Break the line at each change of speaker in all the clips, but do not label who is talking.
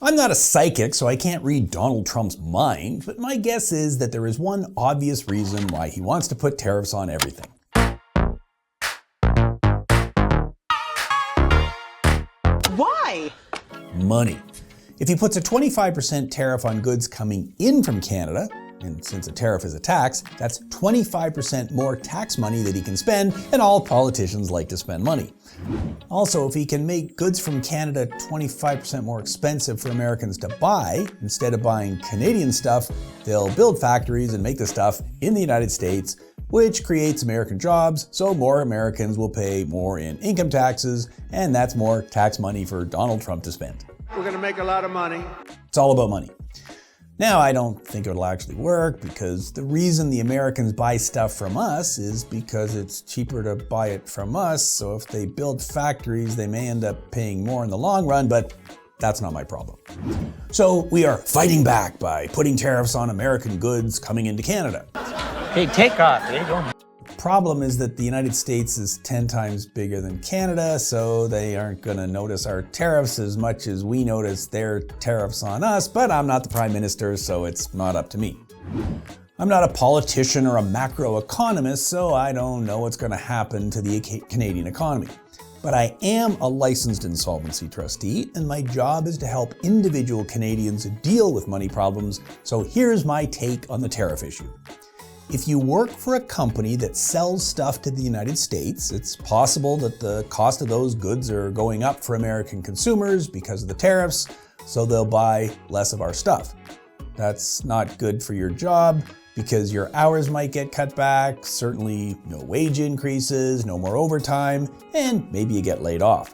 I'm not a psychic, so I can't read Donald Trump's mind, but my guess is that there is one obvious reason why he wants to put tariffs on everything.
Why?
Money. If he puts a 25% tariff on goods coming in from Canada, and since a tariff is a tax, that's 25% more tax money that he can spend, and all politicians like to spend money. Also, if he can make goods from Canada 25% more expensive for Americans to buy, instead of buying Canadian stuff, they'll build factories and make the stuff in the United States, which creates American jobs, so more Americans will pay more in income taxes, and that's more tax money for Donald Trump to spend.
We're gonna make a lot of money.
It's all about money. Now, I don't think it'll actually work because the reason the Americans buy stuff from us is because it's cheaper to buy it from us. So if they build factories, they may end up paying more in the long run, but that's not my problem. So we are fighting back by putting tariffs on American goods coming into Canada.
Hey, take off. There you go.
Problem is that the United States is 10 times bigger than Canada, so they aren't going to notice our tariffs as much as we notice their tariffs on us, but I'm not the Prime Minister, so it's not up to me. I'm not a politician or a macroeconomist, so I don't know what's going to happen to the Canadian economy. But I am a licensed insolvency trustee, and my job is to help individual Canadians deal with money problems, so here's my take on the tariff issue. If you work for a company that sells stuff to the United States, it's possible that the cost of those goods are going up for American consumers because of the tariffs, so they'll buy less of our stuff. That's not good for your job because your hours might get cut back, certainly no wage increases, no more overtime, and maybe you get laid off.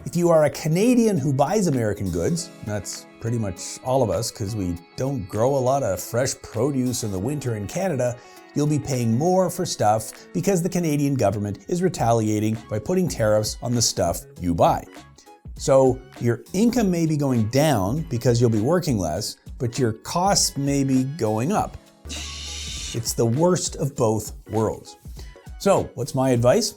If you are a Canadian who buys American goods, that's pretty much all of us because we don't grow a lot of fresh produce in the winter in Canada, you'll be paying more for stuff because the Canadian government is retaliating by putting tariffs on the stuff you buy. So your income may be going down because you'll be working less, but your costs may be going up. It's the worst of both worlds. So what's my advice?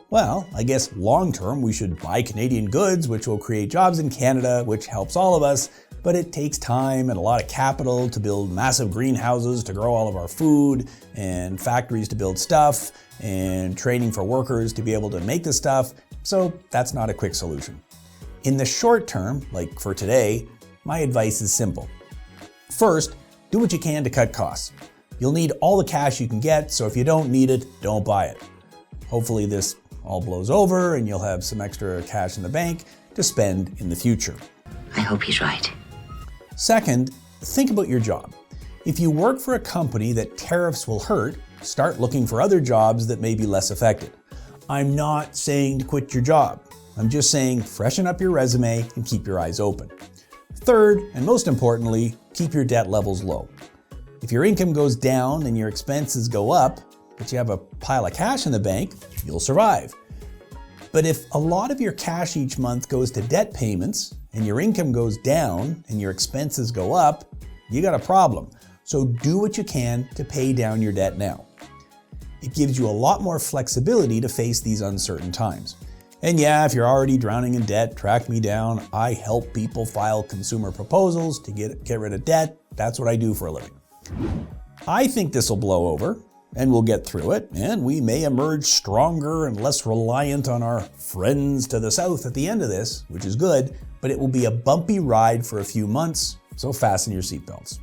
Well, I guess long-term we should buy Canadian goods, which will create jobs in Canada, which helps all of us, but it takes time and a lot of capital to build massive greenhouses to grow all of our food, and factories to build stuff, and training for workers to be able to make the stuff, so that's not a quick solution. In the short term, like for today, my advice is simple. First, do what you can to cut costs. You'll need all the cash you can get, so if you don't need it, don't buy it. Hopefully this all blows over and you'll have some extra cash in the bank to spend in the future.
I hope he's right.
Second, think about your job. If you work for a company that tariffs will hurt, start looking for other jobs that may be less affected. I'm not saying to quit your job. I'm just saying freshen up your resume and keep your eyes open. Third, and most importantly, keep your debt levels low. If your income goes down and your expenses go up, but you have a pile of cash in the bank, you'll survive. But if a lot of your cash each month goes to debt payments and your income goes down and your expenses go up, you got a problem. So do what you can to pay down your debt now. It gives you a lot more flexibility to face these uncertain times. And yeah, if you're already drowning in debt, track me down. I help people file consumer proposals to get rid of debt. That's what I do for a living. I think this will blow over, and we'll get through it, and we may emerge stronger and less reliant on our friends to the south at the end of this, which is good, but it will be a bumpy ride for a few months, so fasten your seatbelts.